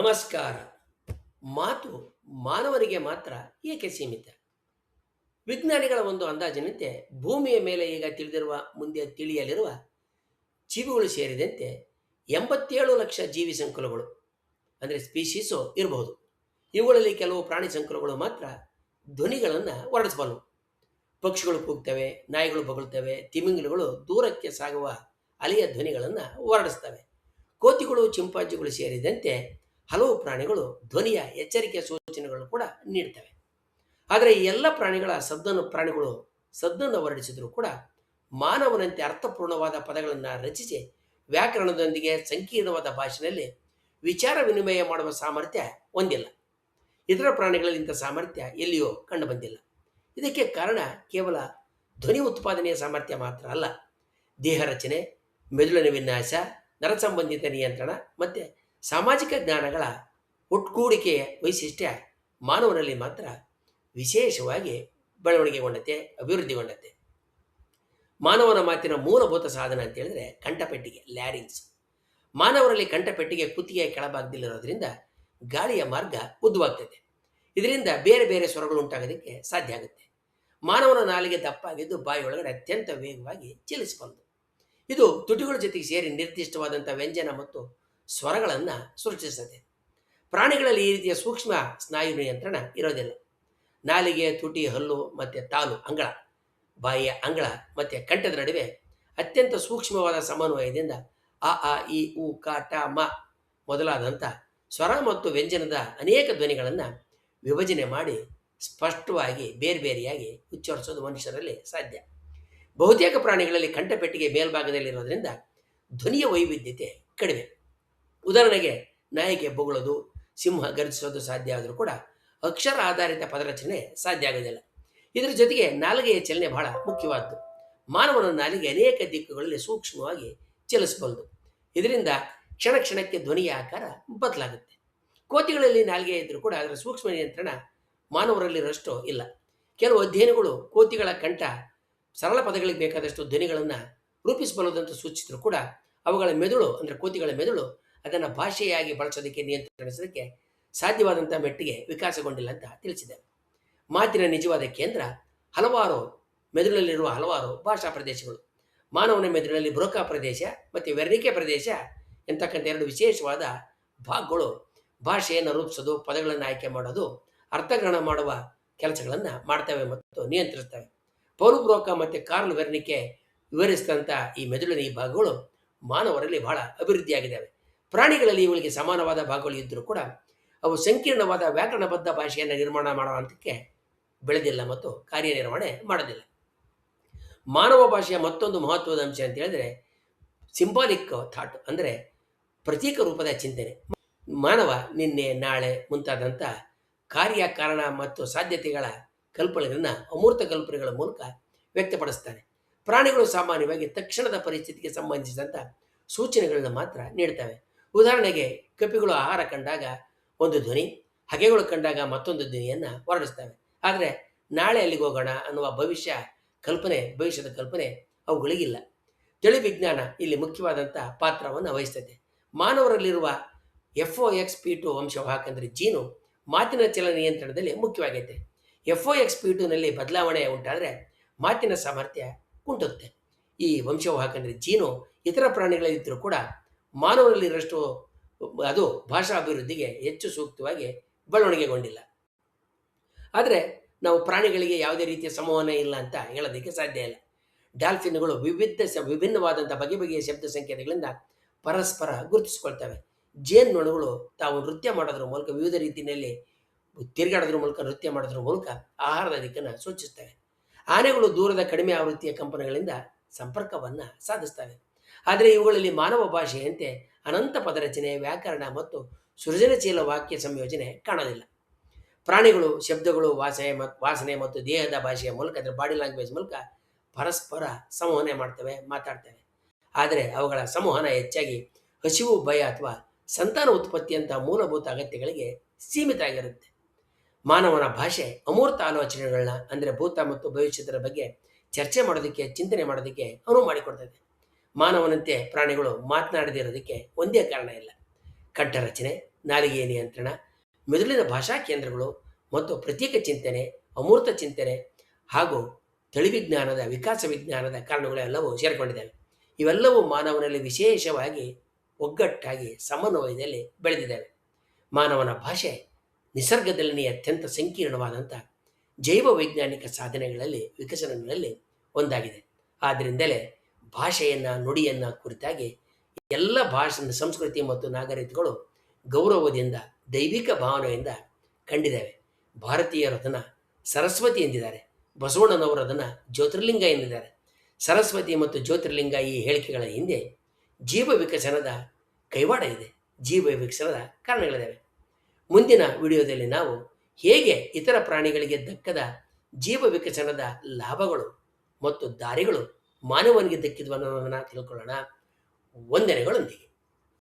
ನಮಸ್ಕಾರ. ಮಾತು ಮಾನವರಿಗೆ ಮಾತ್ರ ಏಕೆ ಸೀಮಿತ? ವಿಜ್ಞಾನಿಗಳ ಒಂದು ಅಂದಾಜಿನಂತೆ ಭೂಮಿಯ ಮೇಲೆ ಈಗ ತಿಳಿದಿರುವ ಮುಂದೆ ತಿಳಿಯಲಿರುವ ಜೀವಿಗಳು ಸೇರಿದಂತೆ 87 ಲಕ್ಷ ಜೀವಿ ಸಂಕುಲಗಳು ಅಂದರೆ ಸ್ಪೀಶೀಸು ಇರಬಹುದು. ಇವುಗಳಲ್ಲಿ ಕೆಲವು ಪ್ರಾಣಿ ಸಂಕುಲಗಳು ಮಾತ್ರ ಧ್ವನಿಗಳನ್ನು ಹೊರಡಿಸಬಲ್ಲವು. ಪಕ್ಷಿಗಳು ಕೂಗ್ತವೆ, ನಾಯಿಗಳು ಬೊಗಳ್ತವೆ, ತಿಮಿಂಗಿಲಗಳು ದೂರಕ್ಕೆ ಸಾಗುವ ಅಲೆಯ ಧ್ವನಿಗಳನ್ನು ಹೊರಡಿಸ್ತವೆ. ಕೋತಿಗಳು, ಚಿಂಪಾಂಜಿಗಳು ಸೇರಿದಂತೆ ಹಲವು ಪ್ರಾಣಿಗಳು ಧ್ವನಿಯ ಎಚ್ಚರಿಕೆಯ ಸೂಚನೆಗಳು ಕೂಡ ನೀಡ್ತವೆ. ಆದರೆ ಈ ಎಲ್ಲ ಪ್ರಾಣಿಗಳು ಸದ್ದನ್ನು ಹೊರಡಿಸಿದರೂ ಕೂಡ ಮಾನವನಂತೆ ಅರ್ಥಪೂರ್ಣವಾದ ಪದಗಳನ್ನು ರಚಿಸಿ ವ್ಯಾಕರಣದೊಂದಿಗೆ ಸಂಕೀರ್ಣವಾದ ಭಾಷೆಯಲ್ಲಿ ವಿಚಾರ ವಿನಿಮಯ ಮಾಡುವ ಸಾಮರ್ಥ್ಯ ಹೊಂದಿಲ್ಲ. ಇತರ ಪ್ರಾಣಿಗಳಲ್ಲಿ ಇಂಥ ಸಾಮರ್ಥ್ಯ ಎಲ್ಲಿಯೂ ಕಂಡುಬಂದಿಲ್ಲ. ಇದಕ್ಕೆ ಕಾರಣ ಕೇವಲ ಧ್ವನಿ ಉತ್ಪಾದನೆಯ ಸಾಮರ್ಥ್ಯ ಮಾತ್ರ ಅಲ್ಲ, ದೇಹ ರಚನೆ, ಮೆದುಳಿನ ವಿನ್ಯಾಸ, ನರ ಸಂಬಂಧಿತ ನಿಯಂತ್ರಣ ಮತ್ತು ಸಾಮಾಜಿಕ ಜ್ಞಾನಗಳ ಒಟ್ಟುಗೂಡಿಕೆಯ ವೈಶಿಷ್ಟ್ಯ ಮಾನವನಲ್ಲಿ ಮಾತ್ರ ವಿಶೇಷವಾಗಿ ಬೆಳವಣಿಗೆಗೊಂಡತೆ, ಅಭಿವೃದ್ಧಿಗೊಂಡತೆ. ಮಾನವನ ಮಾತಿನ ಮೂಲಭೂತ ಸಾಧನ ಅಂತ ಹೇಳಿದ್ರೆ ಕಂಠಪೆಟ್ಟಿಗೆ, ಲ್ಯಾರಿಂಗ್ಸ್. ಮಾನವರಲ್ಲಿ ಕಂಠಪೆಟ್ಟಿಗೆ ಕುತ್ತಿಗೆಯ ಕೆಳಭಾಗದಲ್ಲಿರೋದ್ರಿಂದ ಗಾಳಿಯ ಮಾರ್ಗ ಉದ್ದವಾಗ್ತದೆ. ಇದರಿಂದ ಬೇರೆ ಬೇರೆ ಸ್ವರಗಳು ಉಂಟಾಗೋದಕ್ಕೆ ಸಾಧ್ಯ ಆಗುತ್ತೆ. ಮಾನವನ ನಾಲಿಗೆ ದಪ್ಪಾಗಿದ್ದು ಬಾಯಿಯೊಳಗಡೆ ಅತ್ಯಂತ ವೇಗವಾಗಿ ಚಲಿಸಬಲ್ಲದು. ಇದು ತುಟಿಗಳ ಜೊತೆಗೆ ಸೇರಿ ನಿರ್ದಿಷ್ಟವಾದಂಥ ವ್ಯಂಜನ ಮತ್ತು ಸ್ವರಗಳನ್ನು ಸೃಷ್ಟಿಸುತ್ತದೆ. ಪ್ರಾಣಿಗಳಲ್ಲಿ ಈ ರೀತಿಯ ಸೂಕ್ಷ್ಮ ಸ್ನಾಯು ನಿಯಂತ್ರಣ ಇರೋದಿಲ್ಲ. ನಾಲಿಗೆ, ತುಟಿ, ಹಲ್ಲು ಮತ್ತು ತಾಲು ಅಂಗಳ, ಬಾಯಿಯ ಅಂಗಳ ಮತ್ತು ಕಂಠದ ನಡುವೆ ಅತ್ಯಂತ ಸೂಕ್ಷ್ಮವಾದ ಸಮನ್ವಯದಿಂದ ಅ, ಆ, ಇ, ಉ, ಕ, ಟ, ಮ ಮೊದಲಾದಂಥ ಸ್ವರ ಮತ್ತು ವ್ಯಂಜನದ ಅನೇಕ ಧ್ವನಿಗಳನ್ನು ವಿಭಜನೆ ಮಾಡಿ ಸ್ಪಷ್ಟವಾಗಿ ಬೇರೆ ಬೇರೆಯಾಗಿ ಉಚ್ಚರಿಸೋದು ಮನುಷ್ಯರಲ್ಲಿ ಸಾಧ್ಯ. ಬಹುತೇಕ ಪ್ರಾಣಿಗಳಲ್ಲಿ ಕಂಠಪೆಟ್ಟಿಗೆ ಮೇಲ್ಭಾಗದಲ್ಲಿರೋದ್ರಿಂದ ಧ್ವನಿಯ ವೈವಿಧ್ಯತೆ ಕಡಿಮೆ. ಉದಾಹರಣೆಗೆ ನಾಯಿಗೆ ಬೊಗಳೋದು, ಸಿಂಹ ಗರ್ಜಿಸೋದು ಸಾಧ್ಯ ಆದರೂ ಕೂಡ ಅಕ್ಷರ ಆಧಾರಿತ ಪದರಚನೆ ಸಾಧ್ಯ ಆಗೋದಿಲ್ಲ. ಇದರ ಜೊತೆಗೆ ನಾಲಿಗೆಯ ಚಲನೆ ಬಹಳ ಮುಖ್ಯವಾದ್ದು. ಮಾನವನ ನಾಲಿಗೆ ಅನೇಕ ದಿಕ್ಕುಗಳಲ್ಲಿ ಸೂಕ್ಷ್ಮವಾಗಿ ಚಲಿಸಬಲ್ಲದು. ಇದರಿಂದ ಕ್ಷಣ ಕ್ಷಣಕ್ಕೆ ಧ್ವನಿಯ ಆಕಾರ ಬದಲಾಗುತ್ತೆ. ಕೋತಿಗಳಲ್ಲಿ ನಾಲಿಗೆ ಇದ್ದರೂ ಕೂಡ ಅದರ ಸೂಕ್ಷ್ಮ ನಿಯಂತ್ರಣ ಮಾನವರಲ್ಲಿರಷ್ಟು ಇಲ್ಲ. ಕೆಲವು ಅಧ್ಯಯನಗಳು ಕೋತಿಗಳ ಕಂಠ ಸರಳ ಪದಗಳಿಗೆ ಬೇಕಾದಷ್ಟು ಧ್ವನಿಗಳನ್ನು ರೂಪಿಸಬಲ್ಲದಂತ ಸೂಚಿಸಿದ್ರು ಕೂಡ ಅವುಗಳ ಮೆದುಳು ಅಂದರೆ ಕೋತಿಗಳ ಮೆದುಳು ಅದನ್ನು ಭಾಷೆಯಾಗಿ ಬಳಸೋದಕ್ಕೆ, ನಿಯಂತ್ರಿಸೋದಕ್ಕೆ ಸಾಧ್ಯವಾದಂಥ ಮೆಟ್ಟಿಗೆ ವಿಕಾಸಗೊಂಡಿಲ್ಲ ಅಂತ ತಿಳಿಸಿದೆ. ಮಾತಿನ ನಿಜವಾದ ಕೇಂದ್ರ ಮೆದುಳಿನಲ್ಲಿರುವ ಹಲವಾರು ಭಾಷಾ ಪ್ರದೇಶಗಳು. ಮಾನವನ ಮೆದುಳಿನಲ್ಲಿ ಬ್ರೋಕಾ ಪ್ರದೇಶ ಮತ್ತು ವೆರ್ನಿಕೆ ಪ್ರದೇಶ ಎಂತಕ್ಕಂಥ ಎರಡು ವಿಶೇಷವಾದ ಭಾಗಗಳು ಭಾಷೆಯನ್ನು ರೂಪಿಸೋದು, ಪದಗಳನ್ನು ಆಯ್ಕೆ ಮಾಡೋದು, ಅರ್ಥಗ್ರಹಣ ಮಾಡುವ ಕೆಲಸಗಳನ್ನು ಮಾಡ್ತವೆ ಮತ್ತು ನಿಯಂತ್ರಿಸ್ತವೆ. ಪೌಲ್ ಬ್ರೋಕಾ ಮತ್ತು ಕಾರ್ಲ್ ವೆರ್ನಿಕೆ ವಿವರಿಸಿದಂಥ ಈ ಮೆದುಳಿನ ಈ ಭಾಗಗಳು ಮಾನವರಲ್ಲಿ ಬಹಳ ಅಭಿವೃದ್ಧಿಯಾಗಿದ್ದಾವೆ. ಪ್ರಾಣಿಗಳಲ್ಲಿ ಇವುಗಳಿಗೆ ಸಮಾನವಾದ ಭಾಗಗಳು ಇದ್ದರೂ ಕೂಡ ಅವು ಸಂಕೀರ್ಣವಾದ ವ್ಯಾಕರಣಬದ್ಧ ಭಾಷೆಯನ್ನು ನಿರ್ಮಾಣ ಮಾಡುವ ಹಂತಕ್ಕೆ ಬೆಳೆದಿಲ್ಲ ಮತ್ತು ಕಾರ್ಯನಿರ್ವಹಣೆ ಮಾಡೋದಿಲ್ಲ. ಮಾನವ ಭಾಷೆಯ ಮತ್ತೊಂದು ಮಹತ್ವದ ಅಂಶ ಅಂತ ಹೇಳಿದ್ರೆ ಸಿಂಬಾಲಿಕ್ ಥಾಟ್, ಅಂದರೆ ಪ್ರತೀಕ ರೂಪದ ಚಿಂತನೆ. ಮಾನವ ನಿನ್ನೆ, ನಾಳೆ ಮುಂತಾದಂಥ ಕಾರ್ಯ, ಕಾರಣ ಮತ್ತು ಸಾಧ್ಯತೆಗಳ ಕಲ್ಪನೆಗಳನ್ನು ಅಮೂರ್ತ ಕಲ್ಪನೆಗಳ ಮೂಲಕ ವ್ಯಕ್ತಪಡಿಸ್ತಾನೆ. ಪ್ರಾಣಿಗಳು ಸಾಮಾನ್ಯವಾಗಿ ತಕ್ಷಣದ ಪರಿಸ್ಥಿತಿಗೆ ಸಂಬಂಧಿಸಿದಂಥ ಸೂಚನೆಗಳನ್ನು ಮಾತ್ರ ನೀಡ್ತವೆ. ಉದಾಹರಣೆಗೆ ಕಪಿಗಳು ಆಹಾರ ಕಂಡಾಗ ಒಂದು ಧ್ವನಿ, ಹಗೆಗಳು ಕಂಡಾಗ ಮತ್ತೊಂದು ಧ್ವನಿಯನ್ನು ಹೊರಡಿಸ್ತವೆ. ಆದರೆ ನಾಳೆ ಅಲ್ಲಿಗೆ ಹೋಗೋಣ ಅನ್ನುವ ಭವಿಷ್ಯದ ಕಲ್ಪನೆ ಅವುಗಳಿಗಿಲ್ಲ. ತಳಿ ವಿಜ್ಞಾನ ಇಲ್ಲಿ ಮುಖ್ಯವಾದಂಥ ಪಾತ್ರವನ್ನು ವಹಿಸ್ತದೆ. ಮಾನವರಲ್ಲಿರುವ FOXP2 ವಂಶವಾಹಕ ಅಂದರೆ ಜೀನು ಮಾತಿನ ಚಲನ ನಿಯಂತ್ರಣದಲ್ಲಿ ಮುಖ್ಯವಾಗೈತೆ. FOXP2ನಲ್ಲಿ ಬದಲಾವಣೆ ಉಂಟಾದರೆ ಮಾತಿನ ಸಾಮರ್ಥ್ಯ ಕುಂಟುತ್ತೆ. ಈ ವಂಶವಾಹಕ ಅಂದರೆ ಜೀನು ಇತರ ಪ್ರಾಣಿಗಳಲ್ಲಿದ್ದರೂ ಕೂಡ ಮಾನವರಲ್ಲಿರಷ್ಟು ಅದು ಭಾಷಾ ಅಭಿವೃದ್ಧಿಗೆ ಹೆಚ್ಚು ಸೂಕ್ತವಾಗಿ ಬೆಳವಣಿಗೆಗೊಂಡಿಲ್ಲ. ಆದರೆ ನಾವು ಪ್ರಾಣಿಗಳಿಗೆ ಯಾವುದೇ ರೀತಿಯ ಸಂವಹನ ಇಲ್ಲ ಅಂತ ಹೇಳೋದಕ್ಕೆ ಸಾಧ್ಯ ಇಲ್ಲ. ಡಾಲ್ಫಿನ್ಗಳು ವಿಭಿನ್ನವಾದಂಥ ಬಗೆಯ ಶಬ್ದ ಸಂಕೇತಗಳಿಂದ ಪರಸ್ಪರ ಗುರುತಿಸಿಕೊಳ್ತವೆ. ಜೇನುನೊಣಗಳು ತಾವು ನೃತ್ಯ ಮಾಡೋದ್ರ ಮೂಲಕ, ವಿವಿಧ ರೀತಿಯಲ್ಲಿ ತಿರುಗಾಡೋದ್ರ ಮೂಲಕ, ನೃತ್ಯ ಮಾಡೋದ್ರ ಮೂಲಕ ಆಹಾರದ ದಿಕ್ಕನ್ನು ಸೂಚಿಸ್ತವೆ. ಆನೆಗಳು ದೂರದ ಕಡಿಮೆ ಆವೃತ್ತಿಯ ಕಂಪನಗಳಿಂದ ಸಂಪರ್ಕವನ್ನು ಸಾಧಿಸ್ತವೆ. ಆದರೆ ಇವುಗಳಲ್ಲಿ ಮಾನವ ಭಾಷೆಯಂತೆ ಅನಂತ ಪದರಚನೆ, ವ್ಯಾಕರಣ ಮತ್ತು ಸೃಜನಶೀಲ ವಾಕ್ಯ ಸಂಯೋಜನೆ ಕಾಣೋದಿಲ್ಲ. ಪ್ರಾಣಿಗಳು ಶಬ್ದಗಳು, ವಾಸನೆ ಮತ್ತು ದೇಹದ ಭಾಷೆಯ ಮೂಲಕ, ಅಂದರೆ ಬಾಡಿ ಲ್ಯಾಂಗ್ವೇಜ್ ಮೂಲಕ ಪರಸ್ಪರ ಸಂವಹನೆ ಮಾಡ್ತವೆ, ಮಾತಾಡ್ತವೆ. ಆದರೆ ಅವುಗಳ ಸಂವಹನ ಹೆಚ್ಚಾಗಿ ಹಸಿವು, ಭಯ ಅಥವಾ ಸಂತಾನ ಉತ್ಪತ್ತಿಯಂಥ ಮೂಲಭೂತ ಅಗತ್ಯಗಳಿಗೆ ಸೀಮಿತ ಆಗಿರುತ್ತೆ. ಮಾನವನ ಭಾಷೆ ಅಮೂರ್ತ ಆಲೋಚನೆಗಳನ್ನ, ಅಂದರೆ ಭೂತ ಮತ್ತು ಭವಿಷ್ಯದ ಬಗ್ಗೆ ಚರ್ಚೆ ಮಾಡೋದಕ್ಕೆ, ಚಿಂತನೆ ಮಾಡೋದಕ್ಕೆ ಅನುವು ಮಾಡಿಕೊಡ್ತದೆ. ಮಾನವನಂತೆ ಪ್ರಾಣಿಗಳು ಮಾತನಾಡದಿರೋದಕ್ಕೆ ಒಂದೇ ಕಾರಣ ಇಲ್ಲ. ಕಂಠರಚನೆ, ನಾಲಿಗೆಯ ನಿಯಂತ್ರಣ, ಮೆದುಳಿನ ಭಾಷಾ ಕೇಂದ್ರಗಳು ಮತ್ತು ಪ್ರತ್ಯೇಕ ಚಿಂತನೆ, ಅಮೂರ್ತ ಚಿಂತನೆ ಹಾಗೂ ತಿಳಿವಿಜ್ಞಾನದ ವಿಕಾಸ ವಿಜ್ಞಾನದ ಕಾರಣಗಳೆಲ್ಲವೂ ಸೇರಿಕೊಂಡಿದ್ದಾವೆ. ಇವೆಲ್ಲವೂ ಮಾನವನಲ್ಲಿ ವಿಶೇಷವಾಗಿ ಒಗ್ಗಟ್ಟಾಗಿ ಸಮನ್ವಯದಲ್ಲಿ ಬೆಳೆದಿದ್ದಾವೆ. ಮಾನವನ ಭಾಷೆ ನಿಸರ್ಗದಲ್ಲಿನೇ ಅತ್ಯಂತ ಸಂಕೀರ್ಣವಾದಂಥ ಜೈವ ವೈಜ್ಞಾನಿಕ ಸಾಧನೆಗಳಲ್ಲಿ ವಿಕಸನಗಳಲ್ಲಿ ಒಂದಾಗಿದೆ. ಆದ್ದರಿಂದಲೇ ಭಾಷೆಯನ್ನು ನುಡಿಯನ್ನು ಕುರಿತಾಗಿ ಎಲ್ಲ ಭಾಷೆ ಸಂಸ್ಕೃತಿ ಮತ್ತು ನಾಗರಿಕತೆಗಳು ಗೌರವದಿಂದ ದೈವಿಕ ಭಾವನೆಯಿಂದ ಕಂಡಿದ್ದಾವೆ. ಭಾರತೀಯರು ಅದನ್ನು ಸರಸ್ವತಿ ಎಂದಿದ್ದಾರೆ, ಬಸವಣ್ಣನವರು ಅದನ್ನು ಜ್ಯೋತಿರ್ಲಿಂಗ ಎಂದಿದ್ದಾರೆ. ಸರಸ್ವತಿ ಮತ್ತು ಜ್ಯೋತಿರ್ಲಿಂಗ ಈ ಹೇಳಿಕೆಗಳ ಹಿಂದೆ ಜೀವ ವಿಕಸನದ ಕೈವಾಡ ಇದೆ, ಜೀವ ವಿಕಸನದ ಕಾರಣಗಳಿದ್ದಾವೆ. ಮುಂದಿನ ವಿಡಿಯೋದಲ್ಲಿ ನಾವು ಹೇಗೆ ಇತರ ಪ್ರಾಣಿಗಳಿಗೆ ದಕ್ಕದ ಜೀವ ವಿಕಸನದ ಲಾಭಗಳು ಮತ್ತು ದಾರಿಗಳು ಮಾನವನಿಗೆ ದಕ್ಕಿದ್ವು ಅನ್ನೋದನ್ನು ತಿಳ್ಕೊಳ್ಳೋಣ. ವಂದನೆಗಳೊಂದಿಗೆ.